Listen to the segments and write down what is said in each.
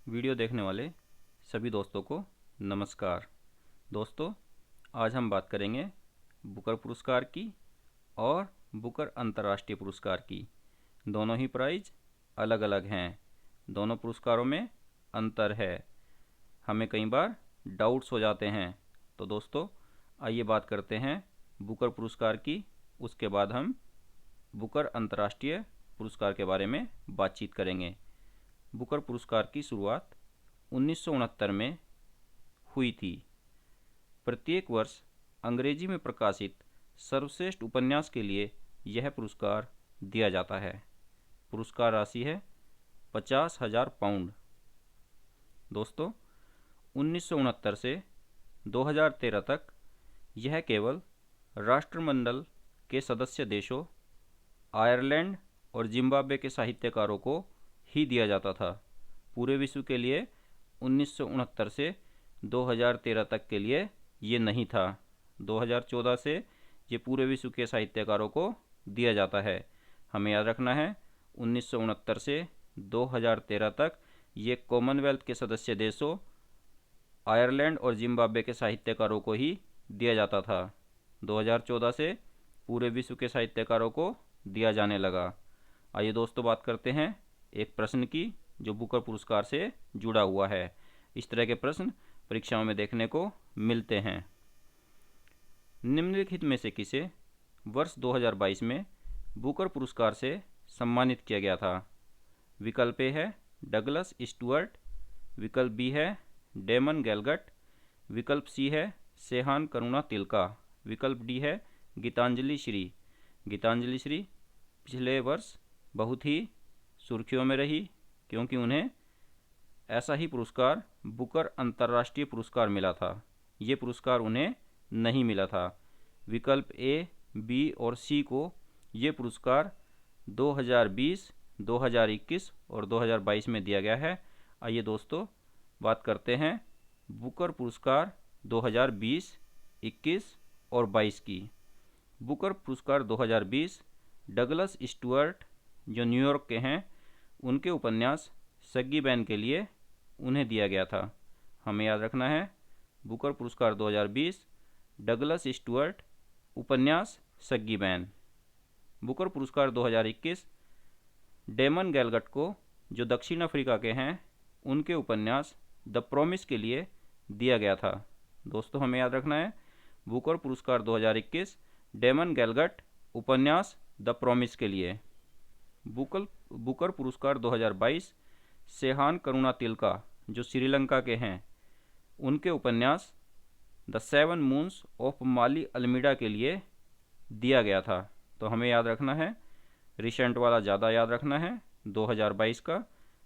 Video देखने वाले सभी दोस्तों को नमस्कार। दोस्तों, आज हम बात करेंगे बुकर पुरस्कार की और बुकर अंतर्राष्ट्रीय पुरस्कार की। दोनों ही प्राइज अलग अलग हैं, दोनों पुरस्कारों में अंतर है। हमें कई बार डाउट्स हो जाते हैं। तो दोस्तों, आइए बात करते हैं बुकर पुरस्कार की, उसके बाद हम बुकर अंतर्राष्ट्रीय पुरस्कार के बारे में बातचीत करेंगे। बुकर पुरस्कार की शुरुआत 1969 में हुई थी। प्रत्येक वर्ष अंग्रेजी में प्रकाशित सर्वश्रेष्ठ उपन्यास के लिए यह पुरस्कार दिया जाता है। पुरस्कार राशि है 50,000 पाउंड। दोस्तों, 1969 से 2013 तक यह केवल राष्ट्रमंडल के सदस्य देशों आयरलैंड और जिम्बाब्वे के साहित्यकारों को ही दिया जाता था। पूरे विश्व के लिए 1969 से 2013 तक के लिए ये नहीं था। 2014 से ये पूरे विश्व के साहित्यकारों को दिया जाता है। हमें याद रखना है 1969 से 2013 तक ये कॉमनवेल्थ के सदस्य देशों आयरलैंड और जिम्बाब्वे के साहित्यकारों को ही दिया जाता था। 2014 से पूरे विश्व के साहित्यकारों को दिया जाने लगा। आइए दोस्तों, बात करते हैं एक प्रश्न की जो बुकर पुरस्कार से जुड़ा हुआ है। इस तरह के प्रश्न परीक्षाओं में देखने को मिलते हैं। निम्नलिखित में से किसे वर्ष 2022 में बुकर पुरस्कार से सम्मानित किया गया था? विकल्प ए है डगलस स्टुअर्ट, विकल्प बी है डेमन गैलगट, विकल्प सी है सेहान करुणा तिलका, विकल्प डी है गीतांजलि श्री। गीतांजलि श्री पिछले वर्ष बहुत ही सुर्खियों में रही क्योंकि उन्हें ऐसा ही पुरस्कार बुकर अंतर्राष्ट्रीय पुरस्कार मिला था। ये पुरस्कार उन्हें नहीं मिला था। विकल्प ए, बी और सी को ये पुरस्कार 2020, 2021 और 2022 में दिया गया है। आइए दोस्तों, बात करते हैं बुकर पुरस्कार 2020, 21 और 22 की। बुकर पुरस्कार 2020 डगलस स्टुअर्ट जो न्यूयॉर्क के हैं, उनके उपन्यास सग्गी बैन के लिए उन्हें दिया गया था। हमें याद रखना है बुकर पुरस्कार 2020 डगलस स्टुअर्ट, उपन्यास सग्गी बैन। बुकर पुरस्कार 2021 डेमन गैलगट को जो दक्षिण अफ्रीका के हैं, उनके उपन्यास द प्रॉमिस के लिए दिया गया था। दोस्तों, हमें याद रखना है बुकर पुरस्कार 2021 डेमन गैलगट, उपन्यास द प्रॉमिस के लिए। बुकर पुरस्कार 2022 सेहान करुणा तिलका जो श्रीलंका के हैं, उनके उपन्यास the seven moons of Mali Almeida के लिए दिया गया था। तो हमें याद रखना है, रिसेंट वाला ज़्यादा याद रखना है, 2022 का।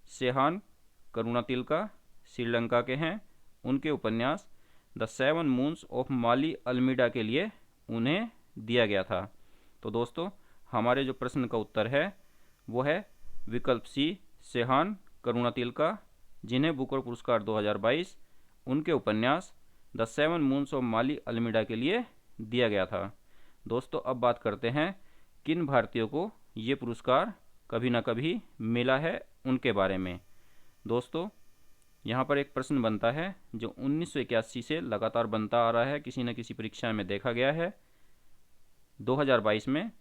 सेहान करुणा तिलका श्रीलंका के हैं, उनके उपन्यास the seven moons of Mali Almeida के लिए उन्हें दिया गया था। तो दोस्तों, हमारे जो प्रश्न का उत्तर है वो है विकल्प सी सेहान करुणा तिलका, जिन्हें बुकर पुरस्कार 2022 उनके उपन्यास the seven moons of Mali Almeida के लिए दिया गया था। दोस्तों, अब बात करते हैं किन भारतीयों को ये पुरस्कार कभी ना कभी मिला है उनके बारे में। दोस्तों, यहाँ पर एक प्रश्न बनता है जो 1981 से लगातार बनता आ रहा है, किसी न किसी परीक्षा में देखा गया है। 2022 में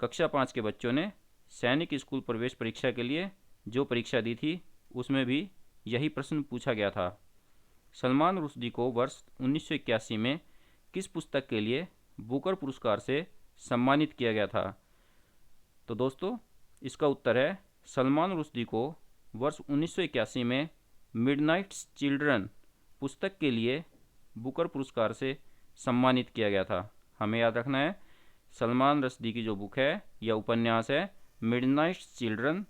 कक्षा 5 के बच्चों ने सैनिक स्कूल प्रवेश परीक्षा के लिए जो परीक्षा दी थी, उसमें भी यही प्रश्न पूछा गया था। सलमान रुश्दी को वर्ष 1981 में किस पुस्तक के लिए बुकर पुरस्कार से सम्मानित किया गया था? तो दोस्तों, इसका उत्तर है सलमान रुश्दी को वर्ष 1981 में मिडनाइट्स चिल्ड्रन पुस्तक के लिए बुकर पुरस्कार से सम्मानित किया गया था। हमें याद रखना है सलमान रुश्दी की जो बुक है या उपन्यास है मिडनाइट्स चिल्ड्रन,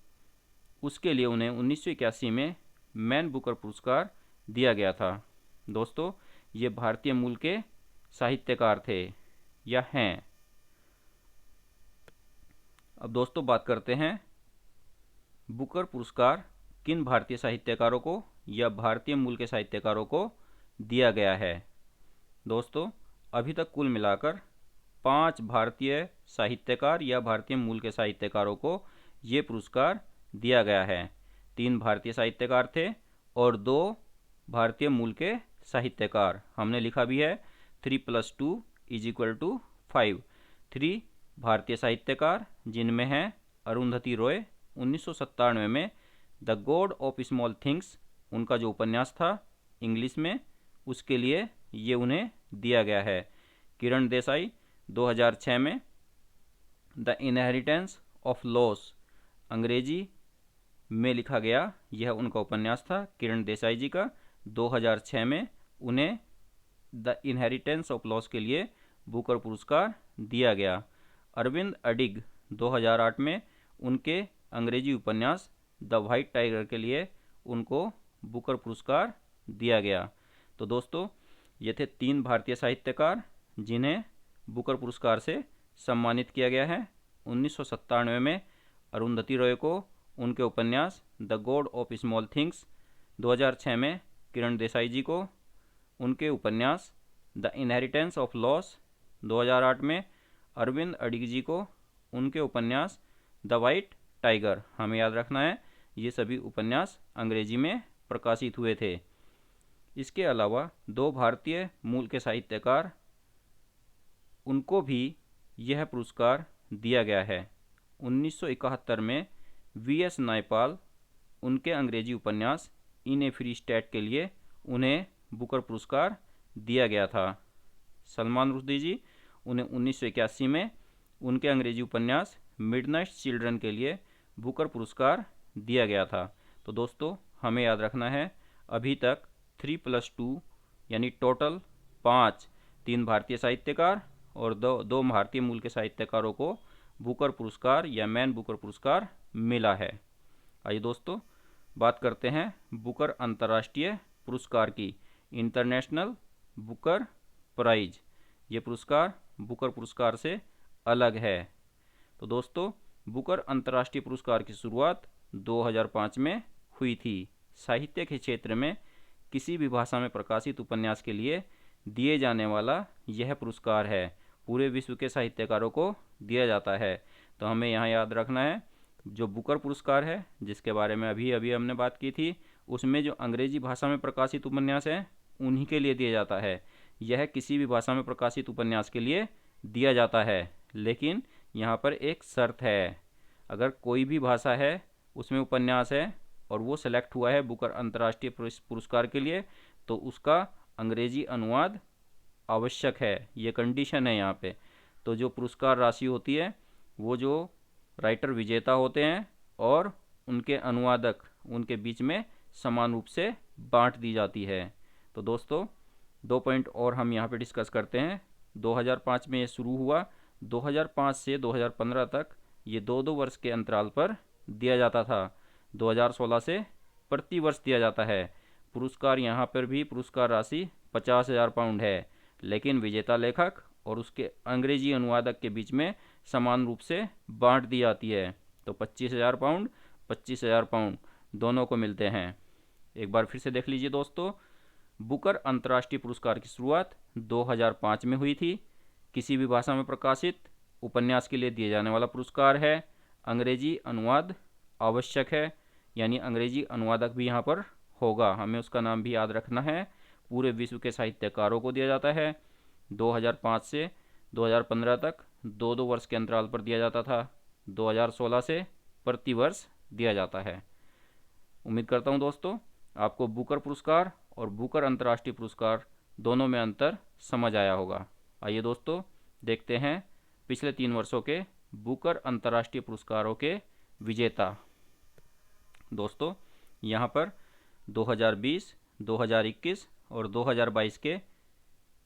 उसके लिए उन्हें 1981 में मैन बुकर पुरस्कार दिया गया था। दोस्तों, ये भारतीय मूल के साहित्यकार थे या हैं। अब दोस्तों, बात करते हैं बुकर पुरस्कार किन भारतीय साहित्यकारों को या भारतीय मूल के साहित्यकारों को दिया गया है। दोस्तों, अभी तक कुल मिलाकर 5 भारतीय साहित्यकार या भारतीय मूल के साहित्यकारों को ये पुरस्कार दिया गया है। 3 भारतीय साहित्यकार थे और 2 भारतीय मूल के साहित्यकार। हमने लिखा भी है 3 + 2 = 5। 3 भारतीय साहित्यकार जिनमें हैं अरुंधति रॉय, 1997 में the God of small things उनका जो उपन्यास था इंग्लिश में, उसके लिए ये उन्हें दिया गया है। किरण देसाई 2006 में द इनहेरिटेंस ऑफ लॉस अंग्रेजी में लिखा गया, यह उनका उपन्यास था किरण देसाई जी का। 2006 में उन्हें द इनहेरिटेंस ऑफ लॉस के लिए बुकर पुरस्कार दिया गया। अरविंद अडिग 2008 में उनके अंग्रेजी उपन्यास द वाइट टाइगर के लिए उनको बुकर पुरस्कार दिया गया। तो दोस्तों, ये थे 3 भारतीय साहित्यकार जिन्हें बुकर पुरस्कार से सम्मानित किया गया है। 1997 में अरुंधति रॉय को उनके उपन्यास the God of small things, 2006 में किरण देसाई जी को उनके उपन्यास द इनहेरिटेंस ऑफ लॉस, 2008 में अरविंद अडिग जी को उनके उपन्यास द वाइट टाइगर। हमें याद रखना है ये सभी उपन्यास अंग्रेजी में प्रकाशित हुए थे। इसके अलावा 2 भारतीय मूल के साहित्यकार उनको भी यह पुरस्कार दिया गया है। 1971 में वी.एस. नायपाल उनके अंग्रेजी उपन्यास इन ए फ्री स्टेट के लिए उन्हें बुकर पुरस्कार दिया गया था। सलमान रुश्दी जी उन्हें 1981 में उनके अंग्रेजी उपन्यास मिडनाइट चिल्ड्रन के लिए बुकर पुरस्कार दिया गया था। तो दोस्तों, हमें याद रखना है अभी तक 3 + 2 यानी टोटल 5 3 भारतीय साहित्यकार और 2 भारतीय मूल के साहित्यकारों को बुकर पुरस्कार या मैन बुकर पुरस्कार मिला है। आइए दोस्तों, बात करते हैं बुकर अंतर्राष्ट्रीय पुरस्कार की। इंटरनेशनल बुकर प्राइज, ये पुरस्कार बुकर पुरस्कार से अलग है। तो दोस्तों, बुकर अंतर्राष्ट्रीय पुरस्कार की शुरुआत 2005 में हुई थी। साहित्य के क्षेत्र में किसी भी भाषा में प्रकाशित उपन्यास के लिए दिए जाने वाला यह पुरस्कार है। पूरे विश्व के साहित्यकारों को दिया जाता है। तो हमें यहाँ याद रखना है जो बुकर पुरस्कार है जिसके बारे में अभी हमने बात की थी, उसमें जो अंग्रेजी भाषा में प्रकाशित उपन्यास हैं उन्हीं के लिए दिया जाता है। यह किसी भी भाषा में प्रकाशित उपन्यास के लिए दिया जाता है, लेकिन यहाँ पर एक शर्त है। अगर कोई भी भाषा है उसमें उपन्यास है और वो सेलेक्ट हुआ है बुकर अंतर्राष्ट्रीय पुरस्कार के लिए, तो उसका अंग्रेजी अनुवाद आवश्यक है। ये कंडीशन है यहाँ पे। तो जो पुरस्कार राशि होती है वो जो राइटर विजेता होते हैं और उनके अनुवादक उनके बीच में समान रूप से बांट दी जाती है। तो दोस्तों, 2 पॉइंट और हम यहाँ पे डिस्कस करते हैं। 2005 में ये शुरू हुआ। 2005 से 2015 तक ये 2-2 वर्ष के अंतराल पर दिया जाता था। 2016 से प्रति वर्ष दिया जाता है। पुरस्कार यहाँ पर भी पुरस्कार राशि 50,000 पाउंड है, लेकिन विजेता लेखक और उसके अंग्रेजी अनुवादक के बीच में समान रूप से बांट दी जाती है। तो 25,000 पाउंड 25,000 पाउंड दोनों को मिलते हैं। एक बार फिर से देख लीजिए दोस्तों, बुकर अंतर्राष्ट्रीय पुरस्कार की शुरुआत 2005 में हुई थी। किसी भी भाषा में प्रकाशित उपन्यास के लिए दिए जाने वाला पुरस्कार है। अंग्रेजी अनुवाद आवश्यक है, यानी अंग्रेजी अनुवादक भी यहाँ पर होगा, हमें उसका नाम भी याद रखना है। पूरे विश्व के साहित्यकारों को दिया जाता है। 2005 से 2015 तक 2-2 वर्ष के अंतराल पर दिया जाता था। 2016 से प्रति वर्ष दिया जाता है। उम्मीद करता हूँ दोस्तों आपको बुकर पुरस्कार और बुकर अंतर्राष्ट्रीय पुरस्कार दोनों में अंतर समझ आया होगा। आइए दोस्तों, देखते हैं पिछले 3 वर्षों के बुकर अंतर्राष्ट्रीय पुरस्कारों के विजेता। दोस्तों, यहाँ पर 2020, 2021 और 2022 के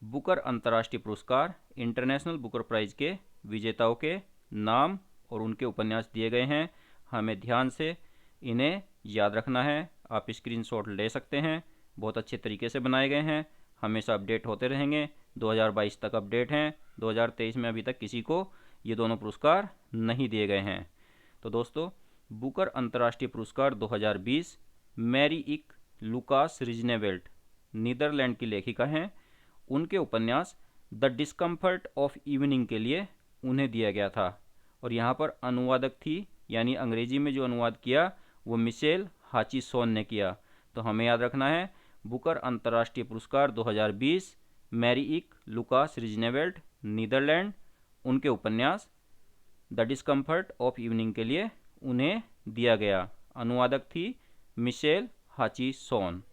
बुकर अंतर्राष्ट्रीय पुरस्कार इंटरनेशनल बुकर प्राइज के विजेताओं के नाम और उनके उपन्यास दिए गए हैं। हमें ध्यान से इन्हें याद रखना है। आप स्क्रीनशॉट ले सकते हैं। बहुत अच्छे तरीके से बनाए गए हैं, हमेशा अपडेट होते रहेंगे। 2022 तक अपडेट हैं। 2023 में अभी तक किसी को ये दोनों पुरस्कार नहीं दिए गए हैं। तो दोस्तों, बुकर अंतर्राष्ट्रीय पुरस्कार 2020 मैरी इक लुकास रिजनेवेल्ट नीदरलैंड की लेखिका हैं। उनके उपन्यास द डिस्कम्फर्ट ऑफ इवनिंग के लिए उन्हें दिया गया था। और यहाँ पर अनुवादक थी, यानी अंग्रेजी में जो अनुवाद किया वो मिशेल हाचिसोन ने किया। तो हमें याद रखना है बुकर अंतर्राष्ट्रीय पुरस्कार 2020 मैरीइक लुकास रिजनेवेल्ट नीदरलैंड, उनके उपन्यास द डिस्कम्फर्ट ऑफ इवनिंग के लिए उन्हें दिया गया। अनुवादक थी मिशेल हाची-सोन।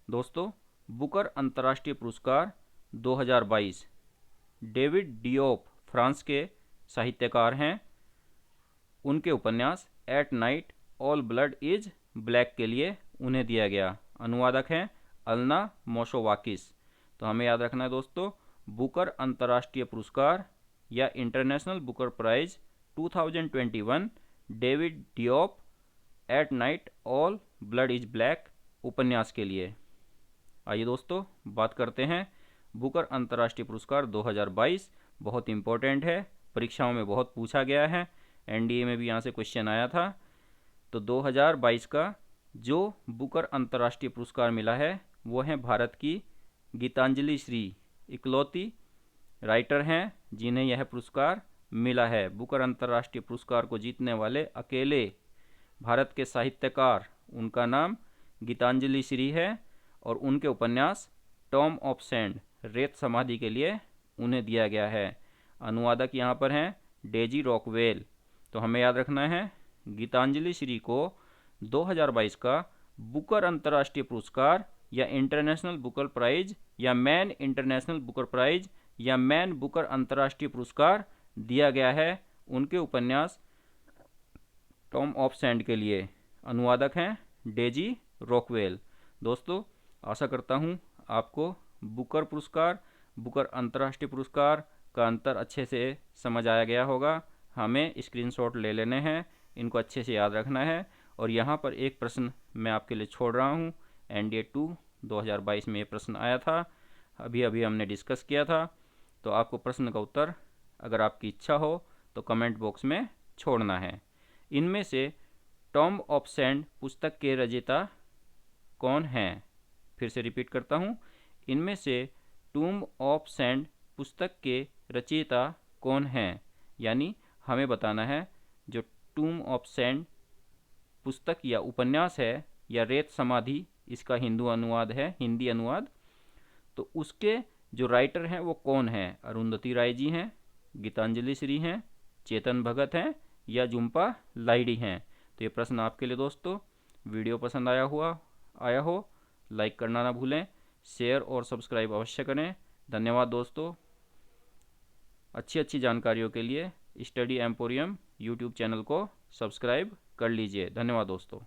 दोस्तों, बुकर अंतर्राष्ट्रीय पुरस्कार 2022 डेविड डियोप फ्रांस के साहित्यकार हैं। उनके उपन्यास eight night all blood is black के लिए उन्हें दिया गया। अनुवादक हैं अल्ना मोशोवाकिस। तो हमें याद रखना है दोस्तों, बुकर अंतर्राष्ट्रीय पुरस्कार या international Booker prize 2021 David Diop at night all blood is black उपन्यास के लिए। आइए दोस्तों, बात करते हैं बुकर अंतर्राष्ट्रीय पुरस्कार 2022। बहुत इम्पोर्टेंट है, परीक्षाओं में बहुत पूछा गया है, एनडीए में भी यहाँ से क्वेश्चन आया था। तो 2022 का जो बुकर अंतर्राष्ट्रीय पुरस्कार मिला है वो है भारत की गीतांजलि श्री, इकलौती राइटर हैं जिन्हें यह पुरस्कार मिला है। बुकर अंतर्राष्ट्रीय पुरस्कार को जीतने वाले अकेले भारत के साहित्यकार, उनका नाम गीतांजलि श्री है और उनके उपन्यास टॉम ऑफ सैंड रेत समाधि के लिए उन्हें दिया गया है। अनुवादक यहाँ पर हैं डेजी रॉकवेल। तो हमें याद रखना है गीतांजलि श्री को 2022 का बुकर अंतर्राष्ट्रीय पुरस्कार या इंटरनेशनल बुकर प्राइज या मैन इंटरनेशनल बुकर प्राइज या मैन बुकर अंतर्राष्ट्रीय पुरस्कार दिया गया है उनके उपन्यास टॉम ऑफ सैंड के लिए। अनुवादक हैं डेजी रॉकवेल। दोस्तों, आशा करता हूँ आपको बुकर पुरस्कार, बुकर अंतर्राष्ट्रीय पुरस्कार का अंतर अच्छे से समझ आया गया होगा। हमें स्क्रीनशॉट ले लेने हैं, इनको अच्छे से याद रखना है। और यहाँ पर एक प्रश्न मैं आपके लिए छोड़ रहा हूँ, एनडीए 2 2022 में ये प्रश्न आया था, अभी हमने डिस्कस किया था। तो आपको प्रश्न का उत्तर अगर आपकी इच्छा हो तो कमेंट बॉक्स में छोड़ना है। इनमें से टॉम ऑफ सैंड पुस्तक के रचयिता कौन हैं? फिर से रिपीट करता हूँ, इनमें से टूम ऑफ सैंड पुस्तक के रचयिता कौन हैं? यानी हमें बताना है जो टूम ऑफ सैंड पुस्तक या उपन्यास है या रेत समाधि इसका हिंदी अनुवाद, तो उसके जो राइटर हैं वो कौन हैं? अरुंधति राय जी हैं, गीतांजलि श्री हैं, चेतन भगत हैं या जुम्पा लाहिड़ी हैं? तो ये प्रश्न आपके लिए दोस्तों। वीडियो पसंद आया हो लाइक करना ना भूलें, शेयर और सब्सक्राइब अवश्य करें। धन्यवाद दोस्तों। अच्छी जानकारियों के लिए स्टडी एम्पोरियम यूट्यूब चैनल को सब्सक्राइब कर लीजिए। धन्यवाद दोस्तों।